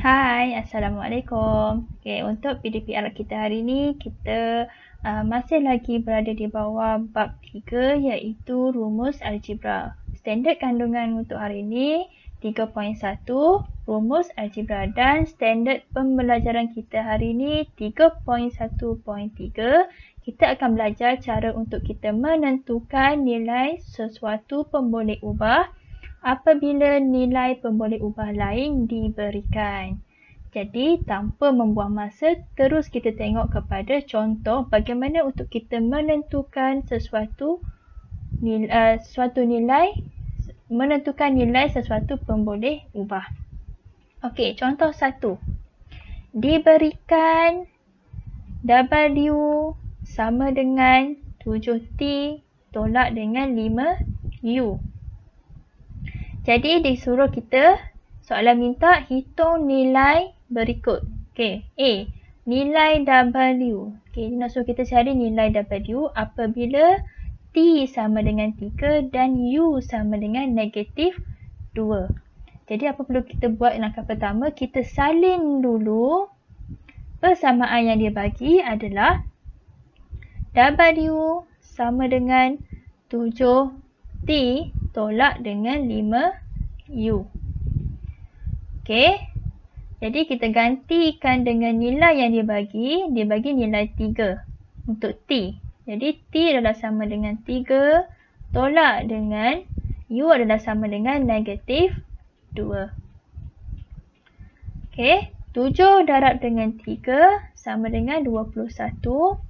Hai, Assalamualaikum. Okay, untuk PDPR kita hari ini, kita masih lagi berada di bawah bab 3 iaitu rumus algebra. Standard kandungan untuk hari ini 3.1 rumus algebra dan standard pembelajaran kita hari ini 3.1.3. Kita akan belajar cara untuk kita menentukan nilai sesuatu pemboleh ubah apabila nilai pemboleh ubah lain diberikan. Jadi, tanpa membuang masa, terus kita tengok kepada contoh bagaimana untuk kita menentukan sesuatu nilai sesuatu pemboleh ubah. Okey, contoh 1. Diberikan W sama dengan 7T tolak dengan 5U. Jadi disuruh kita, soalan minta hitung nilai berikut. Okey, A. Nilai W. Okey, dia nak suruh kita cari nilai W apabila T sama dengan 3 dan U sama dengan negatif 2. Jadi apa perlu kita buat langkah pertama? Kita salin dulu persamaan yang dia bagi adalah W sama dengan 7T tolak dengan 5U. Okey. Jadi kita gantikan dengan nilai yang dia bagi. Dia bagi nilai 3 untuk T. Jadi T adalah sama dengan 3 tolak dengan U adalah sama dengan negatif 2. Okey. 7 darab dengan 3 sama dengan 21.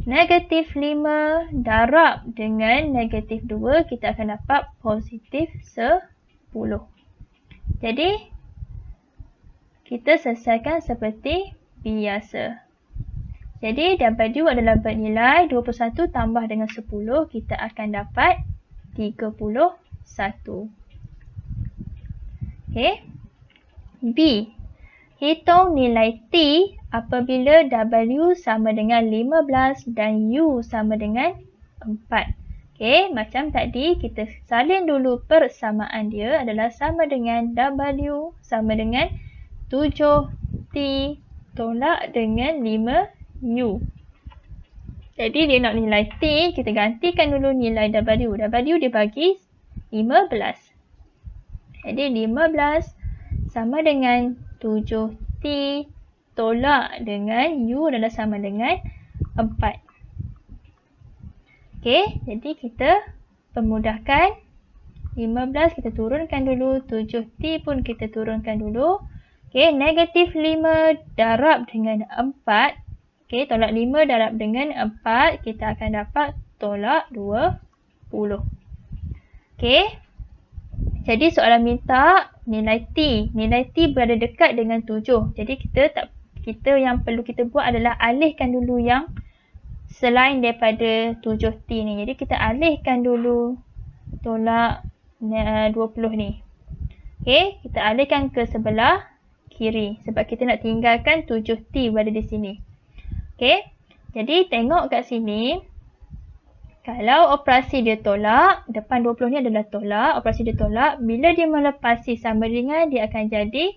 Negatif 5 darab dengan negatif 2, kita akan dapat positif 10. Jadi, kita selesaikan seperti biasa. Jadi, W adalah bernilai 21 tambah dengan 10, kita akan dapat 31. Okey. B. Hitung nilai T apabila W sama dengan 15 dan U sama dengan 4. Okey, macam tadi kita salin dulu persamaan dia adalah sama dengan W sama dengan 7T tolak dengan 5U. Jadi dia nak nilai T, kita gantikan dulu nilai W. W dia bagi 15. Jadi 15 sama dengan 7T tolak dengan U adalah sama dengan 4. Okey, jadi kita pemudahkan 15 kita turunkan dulu, 7T pun kita turunkan dulu. Okey, negatif 5 darab dengan 4. Okey, tolak 5 darab dengan 4, kita akan dapat tolak 20. Okey. Jadi soalan minta nilai T. Nilai T berada dekat dengan 7. Jadi kita yang perlu kita buat adalah alihkan dulu yang selain daripada 7T ni. Jadi kita alihkan dulu tolak 20 ni. Okey, kita alihkan ke sebelah kiri sebab kita nak tinggalkan 7T berada di sini. Okey. Jadi tengok kat sini. Kalau operasi dia tolak, depan 20 ni adalah tolak, operasi dia tolak, bila dia melepasi sama dengan, dia akan jadi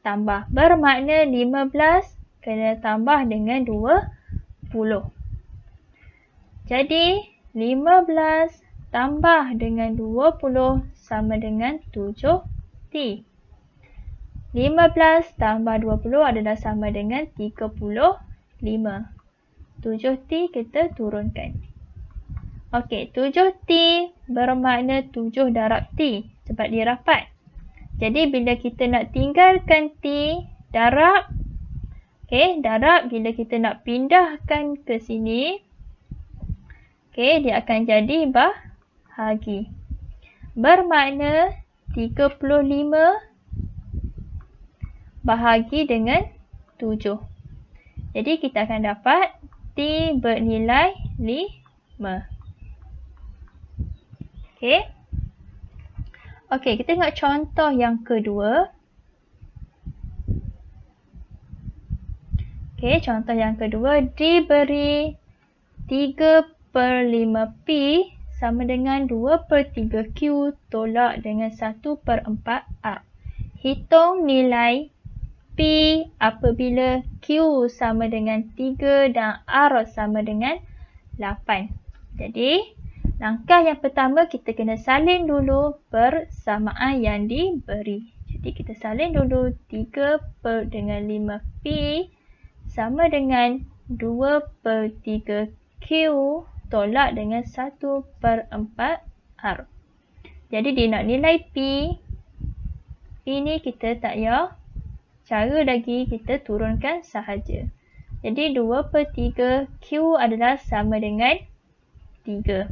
tambah. Bermakna 15 kena tambah dengan 20. Jadi, 15 tambah dengan 20 sama dengan 7T. 15 tambah 20 adalah sama dengan 35. 7T kita turunkan. Okey, 7T bermakna 7 darab T sebab dia rapat. Jadi bila kita nak tinggalkan T, darab. Okey, darab bila kita nak pindahkan ke sini. Okey, dia akan jadi bahagi. Bermakna 35 bahagi dengan 7. Jadi kita akan dapat T bernilai 5. Okey. Okey, kita tengok contoh yang kedua. Okey, contoh yang kedua diberi 3/5P sama dengan 2/3Q tolak dengan 1/4R. hitung nilai P apabila Q sama dengan 3 dan R sama dengan 8. Jadi, langkah yang pertama kita kena salin dulu persamaan yang diberi. Jadi, kita salin dulu 3 per dengan 5P sama dengan 2 per 3 Q tolak dengan 1 per 4 R. Jadi, dia nak nilai P. P ni kita tak payah cara lagi, kita turunkan sahaja. Jadi 2 per 3 Q adalah sama dengan 3.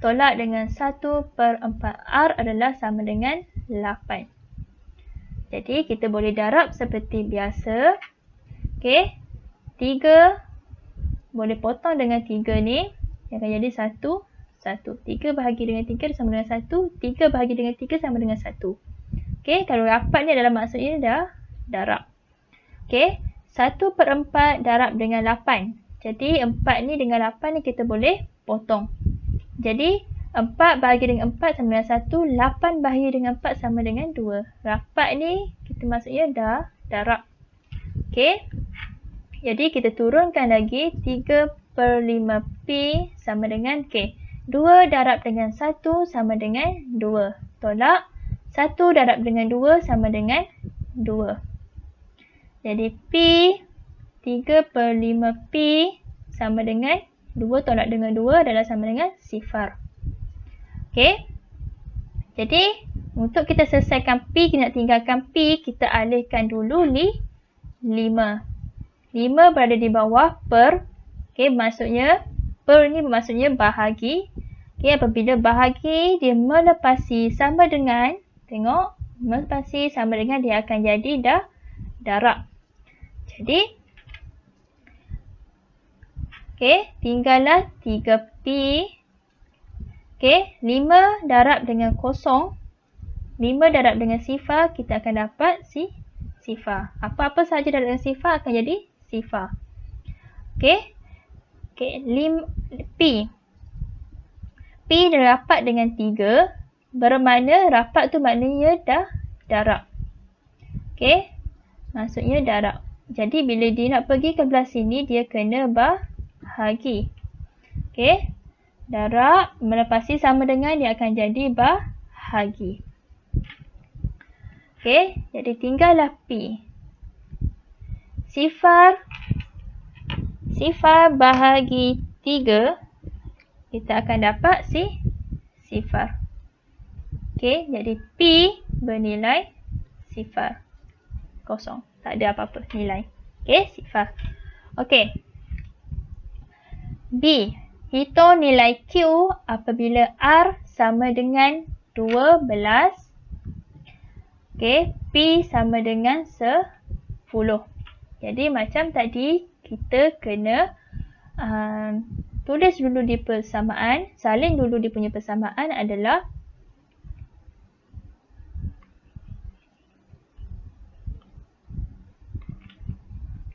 Tolak dengan 1 per 4 R adalah sama dengan 8. Jadi kita boleh darab seperti biasa. Okey. 3 boleh potong dengan 3 ni. Akan jadi 1, 1. 3 bahagi dengan 3 sama dengan 1. 3 bahagi dengan 3 sama dengan 1. Okey, kalau rapat ni adalah maksudnya dah darab. Okey, 1 per 4 darab dengan 8. Jadi 4 ni dengan 8 ni kita boleh potong. Jadi 4 bahagi dengan 4 sama dengan 1. 8 bahagi dengan 4 sama dengan 2. Rapat ni kita maksudnya dah darab. Okey, jadi kita turunkan lagi 3 per 5P sama dengan 2 darab dengan 1 sama dengan 2. Tolak 1 darab dengan 2 sama dengan 2. Jadi P 3 per 5P sama dengan 2 tolak dengan 2 adalah sama dengan 0. Okey. Jadi untuk kita selesaikan P, kita nak tinggalkan P, kita alihkan dulu ni 5. 5 berada di bawah per. Okey, maksudnya per ni bermaksudnya bahagi. Okey, apabila bahagi dia melepasi sama dengan, tengok, melepasi sama dengan dia akan jadi dah darab. Jadi, okey, tinggallah 3P. Okey, 5 darab dengan 0. 5 darab dengan 0, kita akan dapat 0. Apa-apa sahaja darab dengan 0 akan jadi 0. Okey. Okey, P. P rapat dengan 3. Bermakna rapat tu maknanya dah darab. Okey. Maksudnya darab. Jadi bila dia nak pergi ke belah sini, dia kena bahagi. Okey. Darab melepasi sama dengan dia akan jadi bahagi. Okey. Jadi tinggallah P. 0 bahagi 3. Kita akan dapat 0. Okey, jadi P bernilai 0. Kosong. Tak ada apa-apa nilai. Okey, 0. Okey. B. Hitung nilai Q apabila R sama dengan 12. Okey, P sama dengan 10. Jadi macam tadi, kita kena tulis dulu di persamaan. Salin dulu dia punya persamaan adalah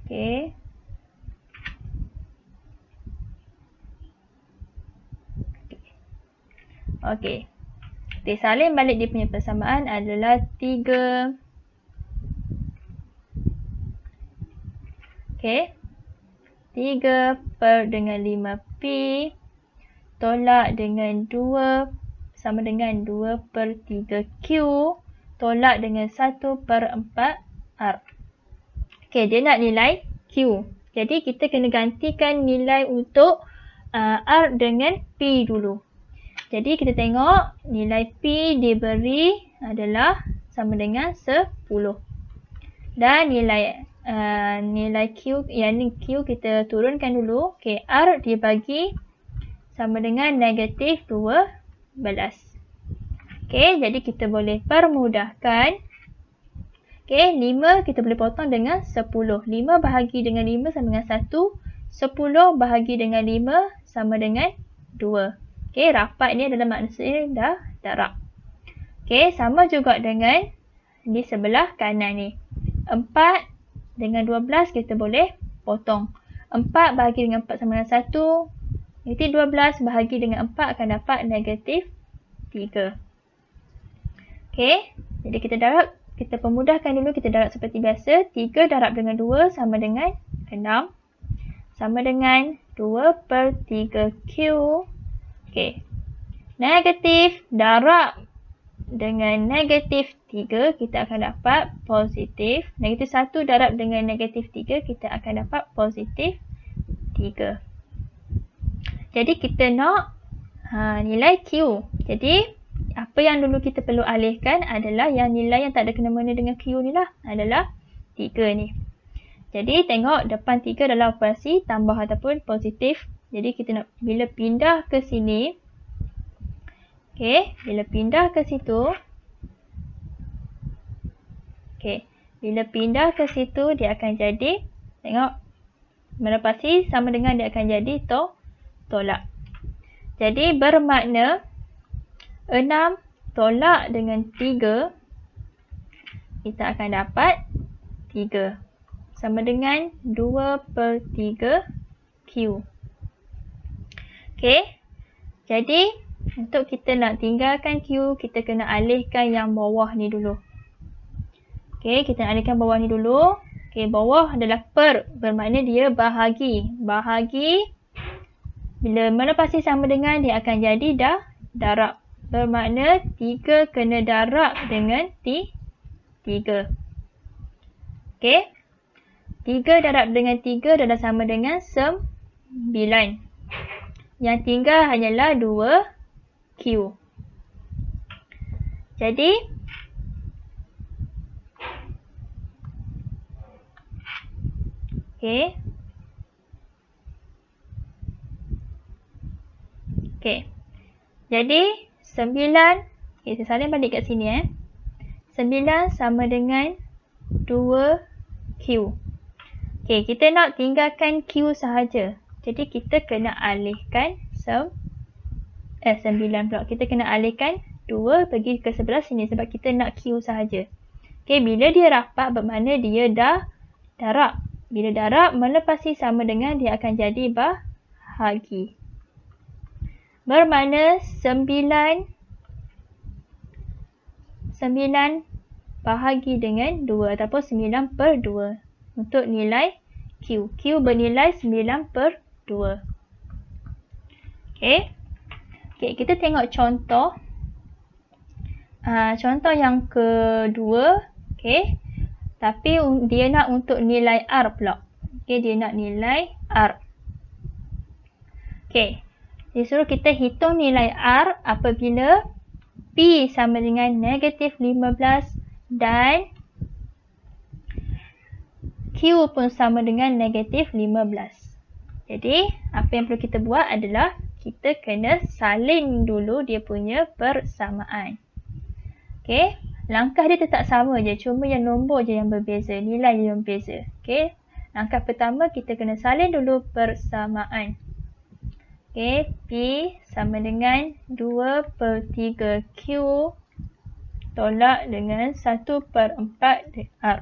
okey. Okey. Kita salin balik dia punya persamaan adalah 3. Okey. 3 per dengan 5P tolak dengan 2 sama dengan 2 per 3Q tolak dengan 1 per 4 R. Okey, dia nak nilai Q. Jadi kita kena gantikan nilai untuk R dengan P dulu. Jadi kita tengok nilai P diberi adalah sama dengan 10. Dan nilai Q, yang ni Q kita turunkan dulu. Okey, R dibagi sama dengan negatif 12. Okey, jadi kita boleh permudahkan. Okey, 5 kita boleh potong dengan 10. 5 bahagi dengan 5 sama dengan 1. 10 bahagi dengan 5 sama dengan 2. Okey, rapat ni adalah maksudnya dah darab. Okey, sama juga dengan di sebelah kanan ni. 4 dengan 12 kita boleh potong. 4 bahagi dengan 4 sama dengan 1. Negatif 12 bahagi dengan 4 akan dapat negatif 3. Okey, Jadi kita pemudahkan dulu, kita darab seperti biasa. 3 darab dengan 2 sama dengan 6. Sama dengan 2/3 Q. Okey. Negatif darab dengan negatif 3, kita akan dapat positif. Negatif 1 darab dengan negatif 3, kita akan dapat positif 3. Jadi kita nak nilai Q. Jadi apa yang dulu kita perlu alihkan adalah yang nilai yang tak ada kena-mena dengan Q ni lah. Adalah 3 ni. Jadi tengok depan 3 dalam operasi tambah ataupun positif. Jadi kita nak bila pindah ke sini. Okey, bila pindah ke situ. Okey, bila pindah ke situ dia akan jadi, tengok, melepasi sama dengan dia akan jadi tolak. Jadi bermakna 6 tolak dengan 3, kita akan dapat 3. Sama dengan 2/3 Q. Okey, jadi untuk kita nak tinggalkan Q, kita kena alihkan yang bawah ni dulu. Okey, kita nak alihkan bawah ni dulu. Okey, bawah adalah per, bermakna dia bahagi. Bahagi, bila melepasi sama dengan, dia akan jadi darab. Bermakna 3 kena darab dengan 3. Okey, 3 darab dengan 3 adalah sama dengan 9. Yang tinggal hanyalah 2Q. Jadi jadi 9, saya salin balik kat sini 9 sama dengan 2Q. Kita nak tinggalkan Q sahaja. Jadi kita kena alihkan 9 pula. Kita kena alihkan 2 pergi ke sebelah sini sebab kita nak Q sahaja. Bila dia rapat bermakna dia dah darab. Bila darab melepasi sama dengan dia akan jadi bahagi. Bermakna 9 bahagi dengan 2 ataupun 9/2 untuk nilai Q. Q bernilai 9/2. Kita tengok contoh. Contoh yang kedua. Tapi dia nak untuk nilai R pula. Dia nak nilai R. Dia suruh kita hitung nilai R apabila P sama dengan negatif 15 dan Q pun sama dengan negatif 15. Jadi, apa yang perlu kita buat adalah kita kena salin dulu dia punya persamaan. Langkah dia tetap sama je, cuma yang nombor je yang berbeza, nilai yang berbeza. Langkah pertama kita kena salin dulu persamaan. P sama dengan 2/3 Q tolak dengan 1/4 R.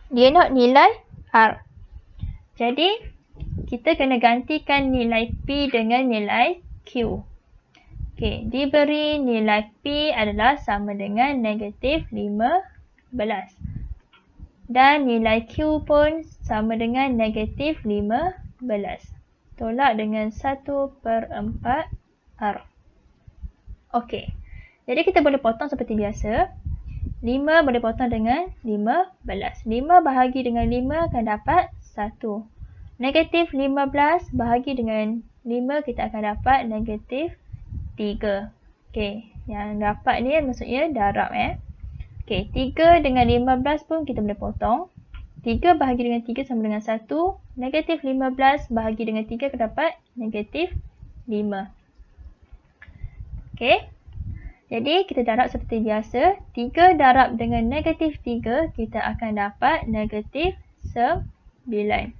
Dia nak nilai R. Jadi, kita kena gantikan nilai P dengan nilai Q. Diberi nilai P adalah sama dengan negatif 15. Dan nilai Q pun sama dengan negatif 15. Tolak dengan 1/4 R. Jadi kita boleh potong seperti biasa. 5 boleh potong dengan 15. 5 bahagi dengan 5 akan dapat 1. Negatif 15 bahagi dengan 5 kita akan dapat negatif 3. Yang dapat ni maksudnya darab 3 dengan 15 pun kita boleh potong. 3 bahagi dengan 3 sama dengan 1. Negatif 15 bahagi dengan 3 akan dapat negatif 5. Jadi kita darab seperti biasa. 3 darab dengan negatif 3 kita akan dapat negatif 9.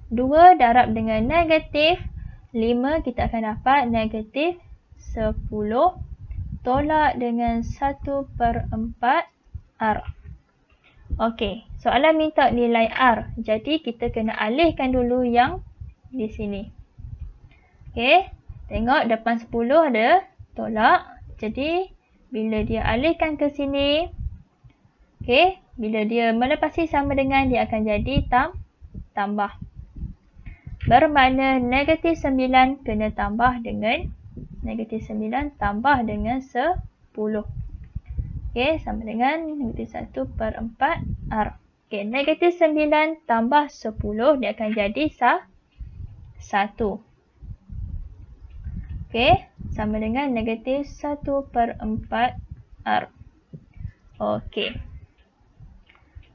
2 darab dengan negatif 5 kita akan dapat negatif 10. Tolak dengan 1/4 R. Soalan minta nilai R. Jadi kita kena alihkan dulu yang di sini. Tengok depan 10 ada tolak. Jadi Bila dia alihkan ke sini, okey, bila dia melepasi sama dengan, dia akan jadi tambah. Bermakna negatif 9 kena tambah dengan negatif 9 tambah dengan 10. Okey, sama dengan negatif 1/4 R. Okey, negatif 9 tambah 10, dia akan jadi 1. Okey, sama dengan negatif 1/4 R. Okey.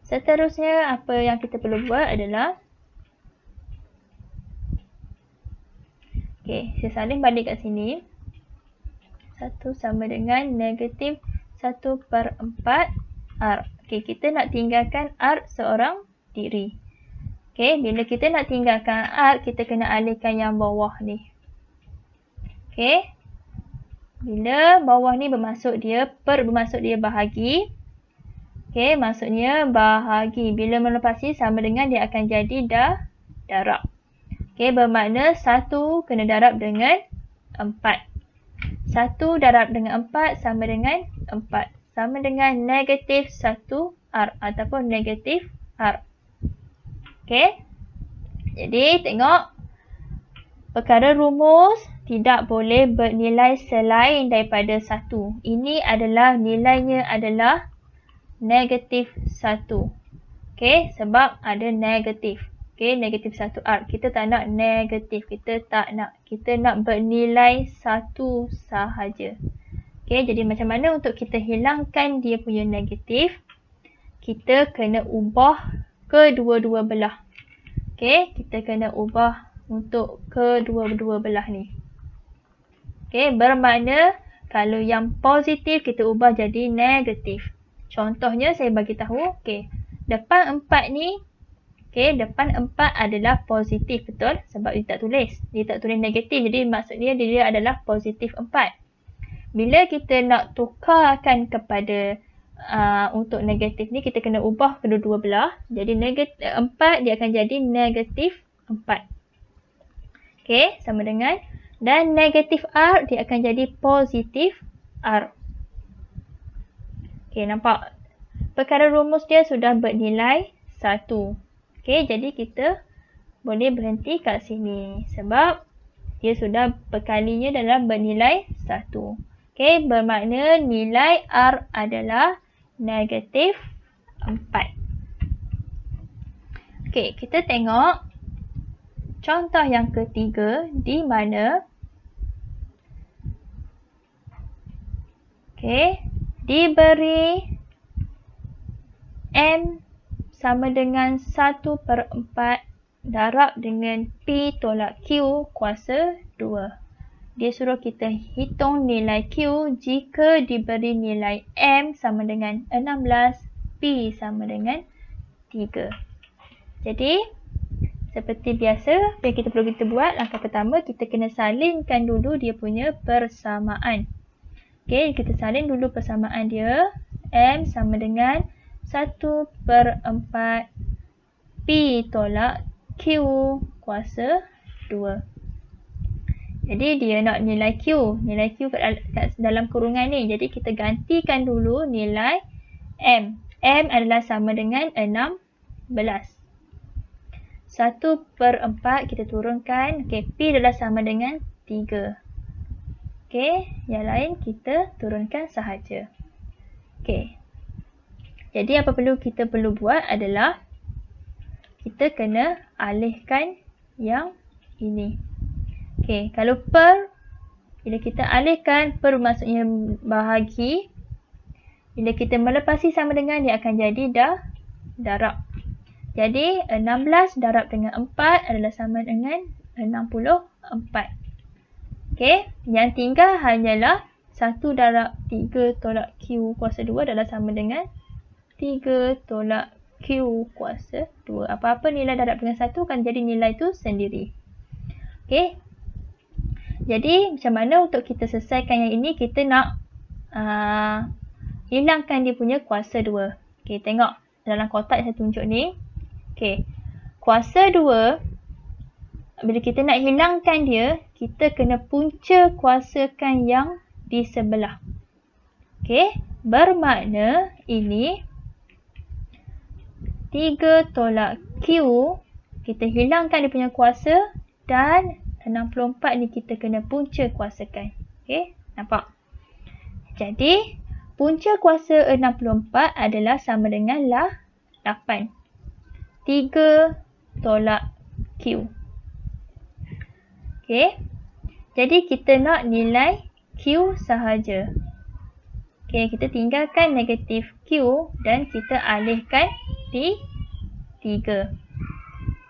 Seterusnya, apa yang kita perlu buat adalah, okey, saya salin balik kat sini. 1 sama dengan negatif 1/4 R. Okey, kita nak tinggalkan R seorang diri. Okey, bila kita nak tinggalkan R, kita kena alihkan yang bawah ni. Okey. Bila bawah ni bermaksud dia bahagi. Okey, maksudnya bahagi. Bila melepasi sama dengan, dia akan jadi darab. Okey, bermakna 1 kena darab dengan 4. 1 darab dengan 4 sama dengan 4. Sama dengan negatif 1R ataupun negatif R. Okey. Jadi, tengok. Perkara rumus tidak boleh bernilai selain daripada 1. Ini adalah nilainya adalah negatif 1. Okey, sebab ada negatif. Okey, negatif 1R. Kita tak nak negatif. Kita nak bernilai 1 sahaja. Okey, jadi macam mana untuk kita hilangkan dia punya negatif? Kita kena ubah kedua-dua belah. Okey, kita kena ubah untuk kedua-dua belah ni. Okey, bermakna kalau yang positif kita ubah jadi negatif. Contohnya saya bagi tahu, okey, depan 4 ni, okey, depan 4 adalah positif, betul? Sebab dia tak tulis. Dia tak tulis negatif, jadi maksudnya dia adalah positif 4. Bila kita nak tukarkan kepada untuk negatif ni, kita kena ubah kedua-dua belah. Jadi negatif 4 dia akan jadi negatif 4. Okey, sama dengan, dan negatif R dia akan jadi positif R. Okey, nampak? Perkara rumus dia sudah bernilai 1. Okey, jadi kita boleh berhenti kat sini. Sebab dia sudah perkalinya dalam bernilai 1. Okey, bermakna nilai R adalah negatif 4. Okey, kita tengok contoh yang ketiga di mana diberi M sama dengan 1/4 darab dengan P tolak Q kuasa 2. Dia suruh kita hitung nilai Q jika diberi nilai M sama dengan 16, P sama dengan 3. Jadi, seperti biasa, apa yang kita buat, langkah pertama kita kena salinkan dulu dia punya persamaan. Okey, kita salin dulu persamaan dia. M sama dengan 1/4 P tolak Q kuasa 2. Jadi dia nak nilai Q. Nilai Q kat dalam kurungan ni. Jadi kita gantikan dulu nilai M. M adalah sama dengan 16. 1/4 kita turunkan. Okey, P adalah sama dengan 3. Okey, yang lain kita turunkan sahaja. Okey. Jadi apa kita perlu buat adalah kita kena alihkan yang ini. Okey, kalau bila kita alihkan, maksudnya bahagi. Bila kita melepasi sama dengan, dia akan jadi darab. Jadi 16 darab dengan 4 adalah sama dengan 64. Okey, yang tinggal hanyalah 1 darab 3 tolak Q kuasa 2 adalah sama dengan 3 tolak Q kuasa 2. Apa-apa nilai darab dengan 1 akan jadi nilai tu sendiri. Okey. Jadi macam mana untuk kita selesaikan yang ini? Kita nak hilangkan dia punya kuasa 2. Okey, tengok dalam kotak yang saya tunjuk ni. Okey, kuasa 2, bila kita nak hilangkan dia, kita kena punca kuasakan yang di sebelah. Okey, bermakna ini 3 tolak Q, kita hilangkan dia punya kuasa dan 64 ni kita kena punca kuasakan. Okey, nampak? Jadi, punca kuasa 64 adalah sama dengan 8. 3 tolak Q. Okey, jadi kita nak nilai Q sahaja. Okey, kita tinggalkan negatif Q dan kita alihkan di 3.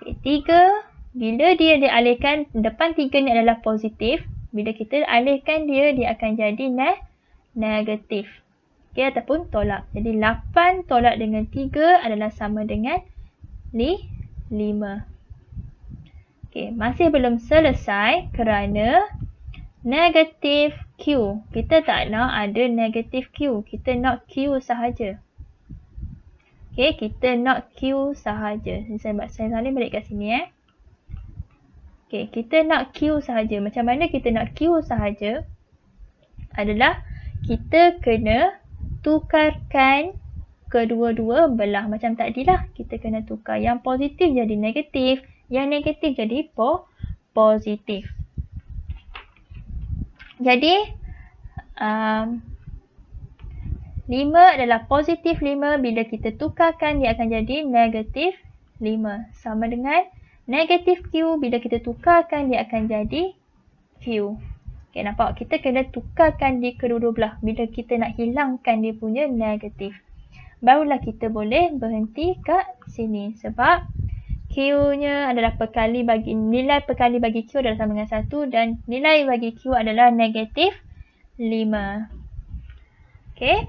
Okey, 3, bila dia dialihkan, depan 3 ni adalah positif. Bila kita alihkan dia, dia akan jadi negatif. Okey, ataupun tolak. Jadi 8 tolak dengan 3 adalah sama dengan 5. Okey, masih belum selesai kerana negatif Q. Kita tak nak ada negatif Q. Kita nak Q sahaja. Okey, kita nak Q sahaja. Saya salin balik kat sini. Okey, kita nak Q sahaja. Macam mana kita nak Q sahaja? Adalah kita kena tukarkan kedua-dua belah. Macam tadilah, kita kena tukar. Yang positif jadi negatif. Yang negatif jadi positif. Jadi, 5 adalah positif 5. Bila kita tukarkan, dia akan jadi negatif 5. Sama dengan negatif Q. Bila kita tukarkan, dia akan jadi Q. Okay, nampak? Kita kena tukarkan di kedua-dua belah. Bila kita nak hilangkan dia punya negatif. Barulah kita boleh berhenti kat sini. Sebab Q-nya adalah nilai perkali bagi Q adalah sama dengan 1 dan nilai bagi Q adalah negatif 5. Okey.